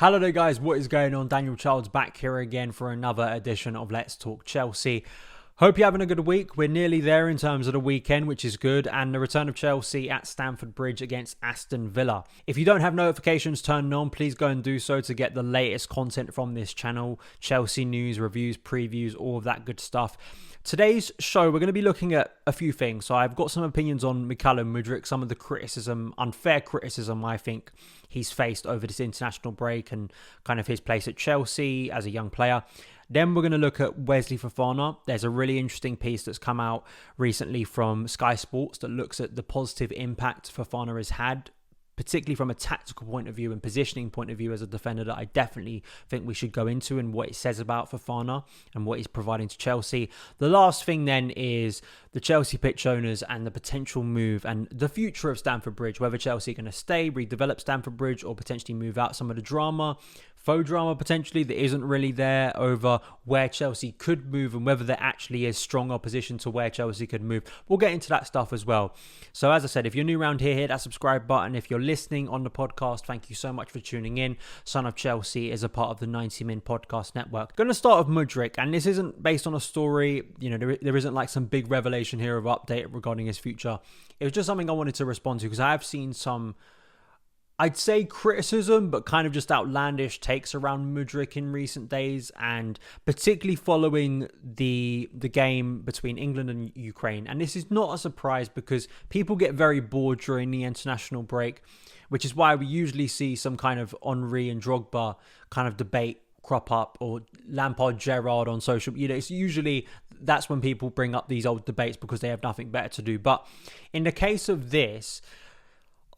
Hello there guys, what is going on? Daniel Childs back here again for another edition of Let's Talk Chelsea. Hope you're having a good week. We're nearly there in terms of the weekend, which is good, and the return of Chelsea at Stamford Bridge against Aston Villa. If you don't have notifications turned on, please go and do so to get the latest content from this channel. Chelsea news, reviews, previews, all of that good stuff. Today's show, we're going to be looking at a few things. So I've got some opinions on Mykhailo Mudryk, some of the criticism, unfair criticism I think he's faced over this international break and kind of his place at Chelsea as a young player. Then we're going to look at Wesley Fofana. There's a really interesting piece that's come out recently from Sky Sports that looks at the positive impact Fofana has had, particularly from a tactical point of view and positioning point of view as a defender, that I definitely think we should go into, and what it says about Fofana and what he's providing to Chelsea. The last thing then is the Chelsea pitch owners and the potential move and the future of Stamford Bridge, whether Chelsea are going to stay, redevelop Stamford Bridge, or potentially move out some of the drama, faux drama potentially that isn't really there over where Chelsea could move and whether there actually is strong opposition to where Chelsea could move. We'll get into that stuff as well. So as I said, if you're new around here, hit that subscribe button. If you're listening on the podcast, thank you so much for tuning in. Son of Chelsea is a part of the 90 Min podcast network. Going to start with Mudryk, and this isn't based on a story. You know, there isn't like some big revelation here of update regarding his future. It was just something I wanted to respond to because I have seen some, I'd say criticism, but kind of just outlandish takes around Mudryk in recent days, and particularly following the game between England and Ukraine. And this is not a surprise because people get very bored during the international break, which is why we usually see some kind of Henry and Drogba kind of debate crop up, or Lampard, Gerrard on social. You know, it's usually that's when people bring up these old debates because they have nothing better to do. But in the case of this,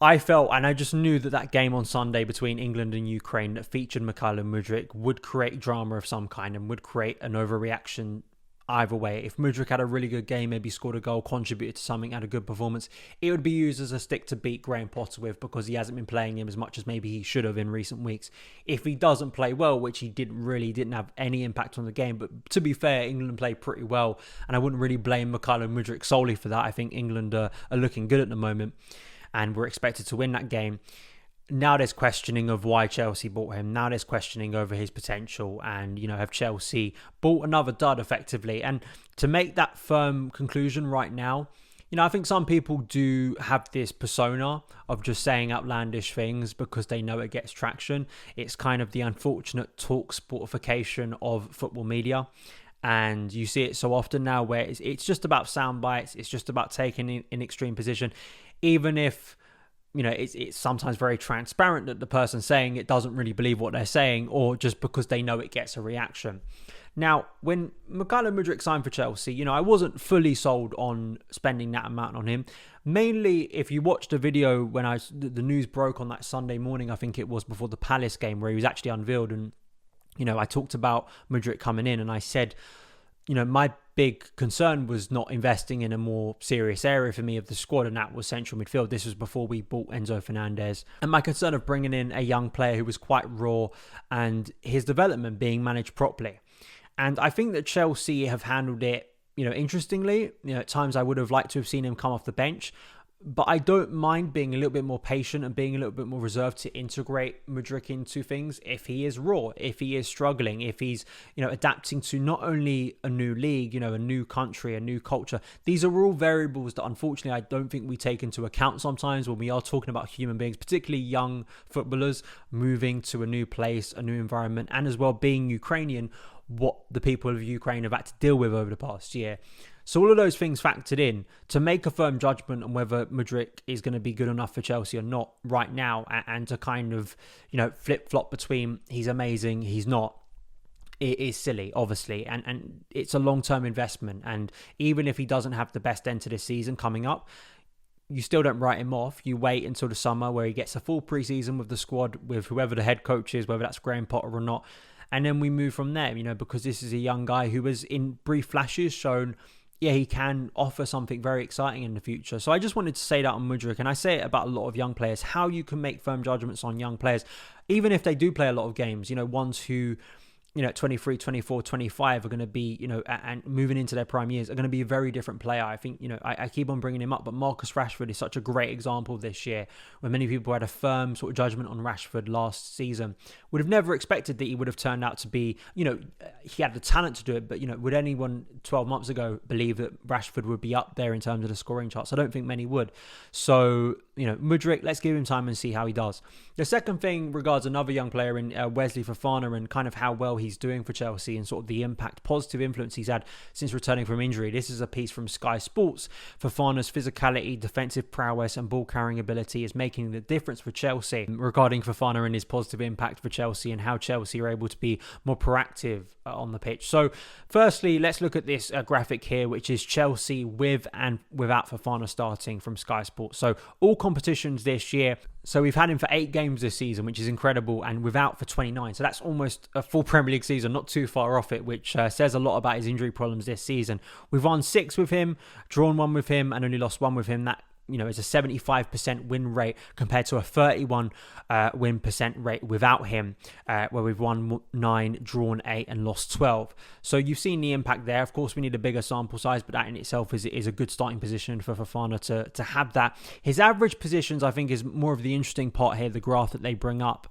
I felt, and I just knew that game on Sunday between England and Ukraine that featured Mykhailo Mudryk would create drama of some kind and would create an overreaction either way. If Mudryk had a really good game, maybe scored a goal, contributed to something, had a good performance, it would be used as a stick to beat Graham Potter with because he hasn't been playing him as much as maybe he should have in recent weeks. If he doesn't play well, which he didn't have any impact on the game, but to be fair, England played pretty well, and I wouldn't really blame Mykhailo Mudryk solely for that. I think England are looking good at the moment, and we're expected to win that game. Now there's questioning of why Chelsea bought him. Now there's questioning over his potential, and, you know, have Chelsea bought another dud effectively? And to make that firm conclusion right now, you know, I think some people do have this persona of just saying outlandish things because they know it gets traction. It's kind of the unfortunate talk sportification of football media. And you see it so often now where it's just about sound bites. It's just about taking an extreme position. Even if, you know, it's sometimes very transparent that the person saying it doesn't really believe what they're saying, or just because they know it gets a reaction. Now, when Mykhailo Mudryk signed for Chelsea, you know, I wasn't fully sold on spending that amount on him. Mainly, if you watched the video when the news broke on that Sunday morning, I think it was before the Palace game, where he was actually unveiled, and, you know, I talked about Mudryk coming in, and I said, you know, my big concern was not investing in a more serious area for me of the squad, and that was central midfield. This was before we bought Enzo Fernandez. And my concern of bringing in a young player who was quite raw and his development being managed properly. And I think that Chelsea have handled it, you know, interestingly. You know, at times I would have liked to have seen him come off the bench, but I don't mind being a little bit more patient and being a little bit more reserved to integrate Mudryk into things if he is raw, if he is struggling, if he's, you know, adapting to not only a new league, you know, a new country, a new culture. These are all variables that unfortunately I don't think we take into account sometimes when we are talking about human beings, particularly young footballers moving to a new place, a new environment, and as well being Ukrainian, what the people of Ukraine have had to deal with over the past year. So all of those things factored in to make a firm judgment on whether Mudryk is going to be good enough for Chelsea or not right now, and to kind of, you know, flip-flop between he's amazing, he's not, it is silly, obviously. And it's a long-term investment. And even if he doesn't have the best end to this season coming up, you still don't write him off. You wait until the summer where he gets a full pre-season with the squad, with whoever the head coach is, whether that's Graham Potter or not. And then we move from there, you know, because this is a young guy who has, in brief flashes, shown, yeah, he can offer something very exciting in the future. So I just wanted to say that on Mudryk, and I say it about a lot of young players, how you can make firm judgments on young players, even if they do play a lot of games, you know, ones who 23, 24, 25 are going to be, and moving into their prime years are going to be a very different player. I think, I keep on bringing him up, but Marcus Rashford is such a great example this year, where many people had a firm sort of judgment on Rashford last season. Would have never expected that he would have turned out to be, he had the talent to do it, but, would anyone 12 months ago believe that Rashford would be up there in terms of the scoring charts? I don't think many would. So, Mudryk, let's give him time and see how he does. The second thing regards another young player in Wesley Fofana and kind of how well he's doing for Chelsea and sort of the impact, positive influence he's had since returning from injury. This is a piece from Sky Sports. Fofana's physicality, defensive prowess and ball carrying ability is making the difference for Chelsea. Regarding Fofana and his positive impact for Chelsea and how Chelsea are able to be more proactive on the pitch. So firstly, let's look at this graphic here, which is Chelsea with and without Fofana starting from Sky Sports. So all competitions this year. So we've had him for 8 games this season, which is incredible, and without for 29. So that's almost a full Premier League season, not too far off it, which says a lot about his injury problems this season. We've won 6 with him, drawn 1 with him, and only lost 1 with him. That is a 75% win rate compared to a 31 win percent rate without him, where we've won 9, drawn 8 and lost 12. So you've seen the impact there. Of course, we need a bigger sample size, but that in itself is a good starting position for Fofana to have that. His average positions, I think, is more of the interesting part here, the graph that they bring up.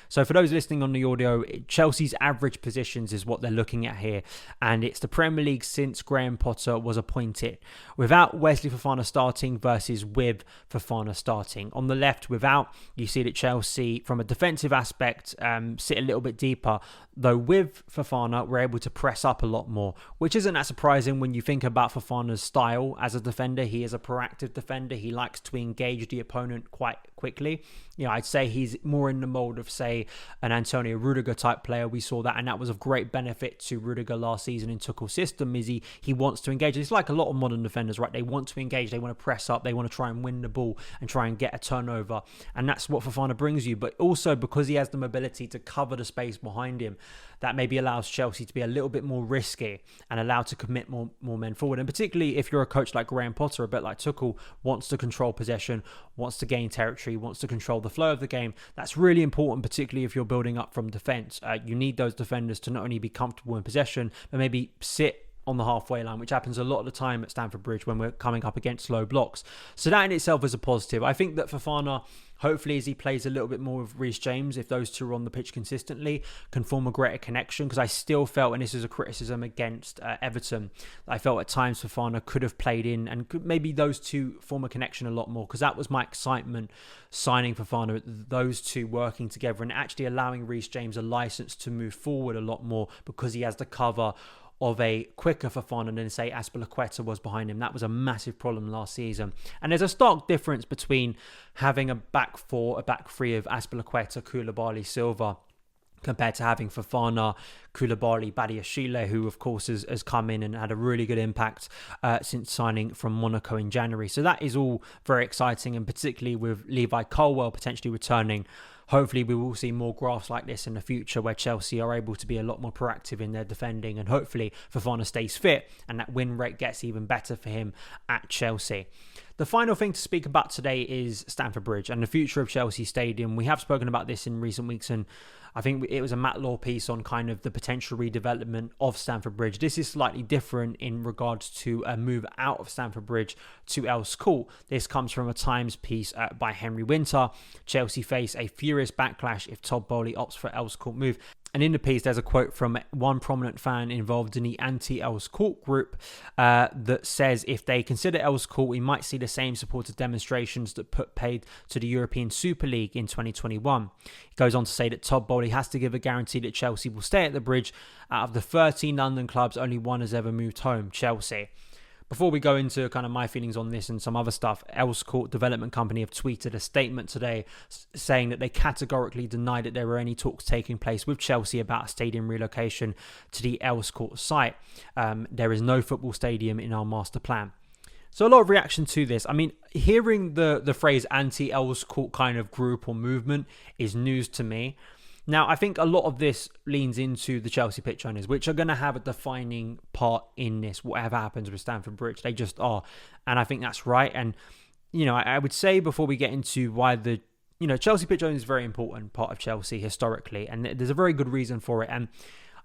So for those listening on the audio, Chelsea's average positions is what they're looking at here, and it's the Premier League since Graham Potter was appointed. Without Wesley Fofana starting versus with Fofana starting. On the left, without, you see that Chelsea, from a defensive aspect, sit a little bit deeper. Though with Fofana, we're able to press up a lot more, which isn't that surprising when you think about Fofana's style as a defender. He is a proactive defender. He likes to engage the opponent quite quickly. I'd say he's more in the mold of, say, an Antonio Rudiger type player. We saw that, and that was of great benefit to Rudiger last season in Tuchel's system. Is he wants to engage. It's like a lot of modern defenders, right? They want to engage. They want to press up. They want to try and win the ball and try and get a turnover, and that's what Fofana brings you. But also because he has the mobility to cover the space behind him, that maybe allows Chelsea to be a little bit more risky and allowed to commit more men forward. And particularly if you're a coach like Graham Potter, a bit like Tuchel, wants to control possession, wants to gain territory, wants to control the flow of the game. That's really important, particularly if you're building up from defence. You need those defenders to not only be comfortable in possession, but maybe sit on the halfway line, which happens a lot of the time at Stamford Bridge when we're coming up against low blocks. So that in itself is a positive. I think that Fofana, hopefully as he plays a little bit more with Reece James, if those two are on the pitch consistently, can form a greater connection, because I still felt, and this is a criticism against Everton, I felt at times Fofana could have played in and could maybe those two form a connection a lot more, because that was my excitement signing Fofana, those two working together and actually allowing Reece James a license to move forward a lot more, because he has the cover of a quicker Fofana than, say, Azpilicueta was behind him. That was a massive problem last season. And there's a stark difference between having a back four, a back three of Azpilicueta, Koulibaly, Silva, compared to having Fofana, Koulibaly, Badiashile, who of course has come in and had a really good impact since signing from Monaco in January. So that is all very exciting, and particularly with Levi Colwill potentially returning, hopefully we will see more graphs like this in the future where Chelsea are able to be a lot more proactive in their defending, and hopefully Fofana stays fit and that win rate gets even better for him at Chelsea. The final thing to speak about today is Stamford Bridge and the future of Chelsea Stadium. We have spoken about this in recent weeks, and I think it was a Matt Law piece on kind of the potential redevelopment of Stamford Bridge. This is slightly different in regards to a move out of Stamford Bridge to Earls Court. This comes from a Times piece by Henry Winter. Chelsea face a furious backlash if Todd Boehly opts for Earls Court move. And in the piece, there's a quote from one prominent fan involved in the anti-Earls Court group that says, if they consider Earls Court, we might see the same supported demonstrations that put paid to the European Super League in 2021. It goes on to say that Todd Boehly has to give a guarantee that Chelsea will stay at the Bridge. Out of the 13 London clubs, only one has ever moved home, Chelsea. Before we go into kind of my feelings on this and some other stuff, Earls Court Development Company have tweeted a statement today saying that they categorically deny that there were any talks taking place with Chelsea about a stadium relocation to the Earls Court site. There is no football stadium in our master plan. So a lot of reaction to this. I mean, hearing the phrase anti-Earls Court kind of group or movement is news to me. Now, I think a lot of this leans into the Chelsea pitch owners, which are going to have a defining part in this, whatever happens with Stamford Bridge. They just are. And I think that's right. And, I would say before we get into why Chelsea pitch owners is a very important part of Chelsea historically. And there's a very good reason for it. And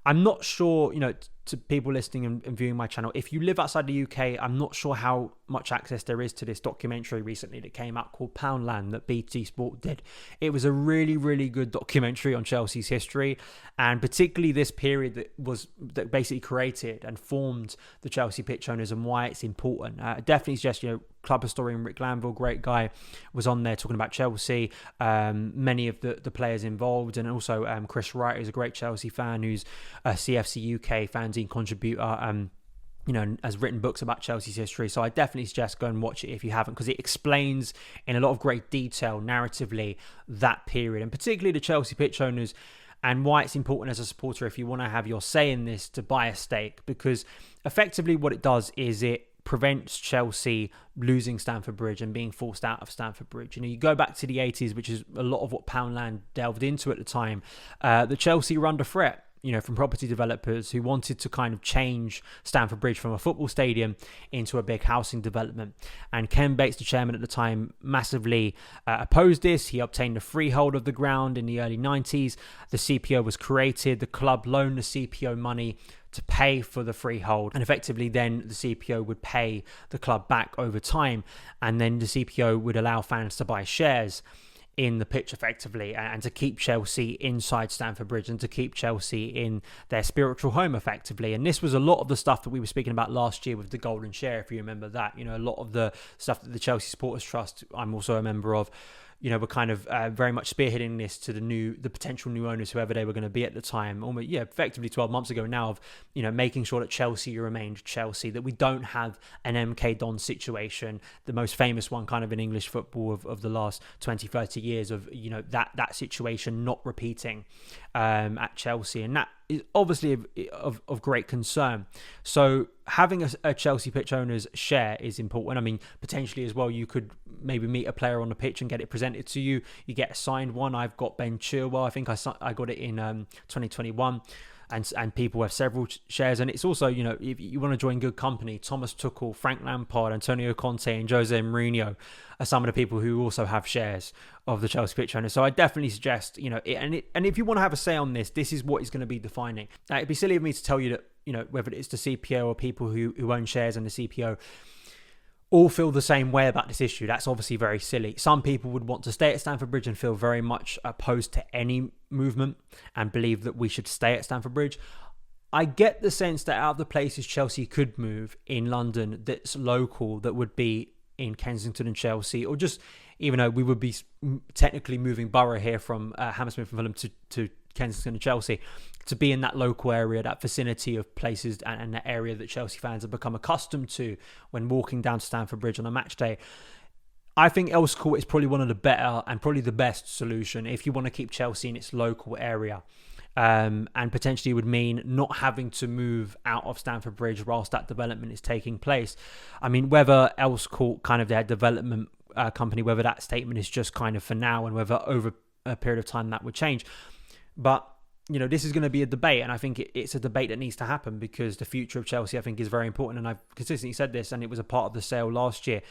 I'm not sure, to people listening and viewing my channel, if you live outside the UK, I'm not sure how much access there is to this documentary recently that came out called Poundland that BT Sport did. It was a really, really good documentary on Chelsea's history, and particularly this period that basically created and formed the Chelsea pitch owners and why it's important. Definitely suggest, club historian Rick Glanville, great guy, was on there talking about Chelsea, many of the players involved, and also Chris Wright, who's a great Chelsea fan, who's a CFC UK fanzine contributor, has written books about Chelsea's history. So I definitely suggest go and watch it if you haven't, because it explains in a lot of great detail narratively that period, and particularly the Chelsea pitch owners, and why it's important as a supporter, if you want to have your say in this, to buy a stake, because effectively what it does is it prevents Chelsea losing Stamford Bridge and being forced out of Stamford Bridge. You go back to the 80s, which is a lot of what Poundland delved into at the time. The Chelsea were under threat, from property developers who wanted to kind of change Stamford Bridge from a football stadium into a big housing development. And Ken Bates, the chairman at the time, massively opposed this. He obtained a freehold of the ground in the early 90s. The CPO was created. The club loaned the CPO money to pay for the freehold, and effectively then the CPO would pay the club back over time, and then the CPO would allow fans to buy shares in the pitch effectively, and to keep Chelsea inside Stamford Bridge and to keep Chelsea in their spiritual home effectively. And this was a lot of the stuff that we were speaking about last year with the Golden Share, if you remember that. A lot of the stuff that the Chelsea Supporters Trust, I'm also a member of, were kind of very much spearheading this to the potential new owners, whoever they were going to be at the time, almost, effectively 12 months ago now, of, making sure that Chelsea remained Chelsea, that we don't have an MK Don situation, the most famous one kind of in English football of the last 20, 30 years, of, that situation not repeating at Chelsea. And that is obviously of great concern. So having a Chelsea pitch owner's share is important. I mean, potentially as well, you could maybe meet a player on the pitch and get it presented to you. You get a signed one. I've got Ben Chilwell. I think I got it in 2021. And people have several shares. And it's also, if you want to join good company, Thomas Tuchel, Frank Lampard, Antonio Conte and Jose Mourinho are some of the people who also have shares of the Chelsea pitch owners. So I definitely suggest, and if you want to have a say on this, this is what is going to be defining. It'd be silly of me to tell you that, whether it's the CPO or people who own shares in the CPO, all feel the same way about this issue. That's obviously very silly. Some people would want to stay at Stamford Bridge and feel very much opposed to any movement and believe that we should stay at Stamford Bridge. I get the sense that out of the places Chelsea could move in London that's local, that would be in Kensington and Chelsea, or just, even though we would be technically moving borough here from Hammersmith and Fulham to Kensington and Chelsea, to be in that local area, that vicinity of places and that area that Chelsea fans have become accustomed to when walking down to Stamford Bridge on a match day. I think Earls Court is probably one of the better and probably the best solution if you want to keep Chelsea in its local area. And potentially would mean not having to move out of Stamford Bridge whilst that development is taking place. I mean, whether Earls Court, kind of their development company, whether that statement is just kind of for now, and whether over a period of time that would change. But, this is going to be a debate, and I think it's a debate that needs to happen, because the future of Chelsea, I think, is very important. And I've consistently said this, and it was a part of the sale last year.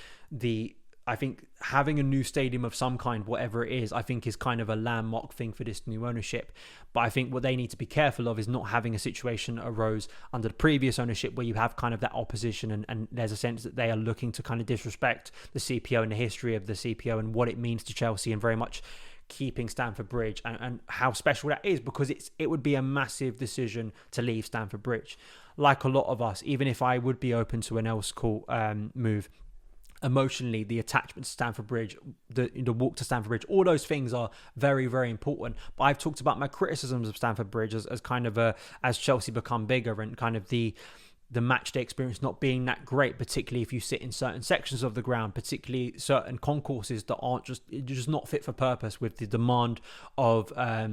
I think having a new stadium of some kind, whatever it is, I think is kind of a landmark thing for this new ownership. But I think what they need to be careful of is not having a situation that arose under the previous ownership where you have kind of that opposition, and there's a sense that they are looking to kind of disrespect the CPO and the history of the CPO and what it means to Chelsea, and very much keeping Stamford Bridge and how special that is, because it would be a massive decision to leave Stamford Bridge. Like a lot of us, even if I would be open to an Earls Court move, emotionally, the attachment to Stamford Bridge, the walk to Stamford Bridge, all those things are very, very important. But I've talked about my criticisms of Stamford Bridge as kind of as Chelsea become bigger, and kind of the match day experience not being that great, particularly if you sit in certain sections of the ground, particularly certain concourses that aren't just not fit for purpose with the demand of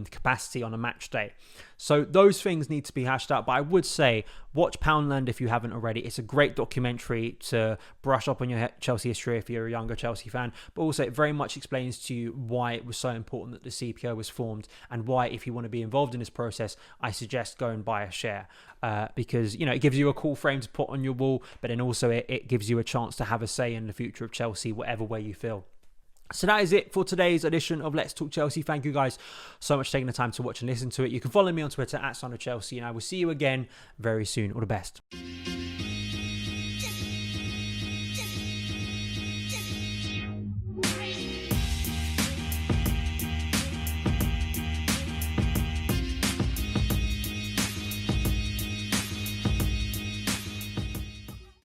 capacity on a match day. So those things need to be hashed out. But I would say watch Poundland if you haven't already. It's a great documentary to brush up on your Chelsea history if you're a younger Chelsea fan, but also it very much explains to you why it was so important that the CPO was formed, and why, if you want to be involved in this process, I suggest go and buy a share, because it gives you a cool frame to put on your wall, but then also it gives you a chance to have a say in the future of Chelsea, whatever way you feel. So that is it for today's edition of Let's Talk Chelsea. Thank you guys so much for taking the time to watch and listen to it. You can follow me on Twitter at SonOfChelsea, and I will see you again very soon. All the best.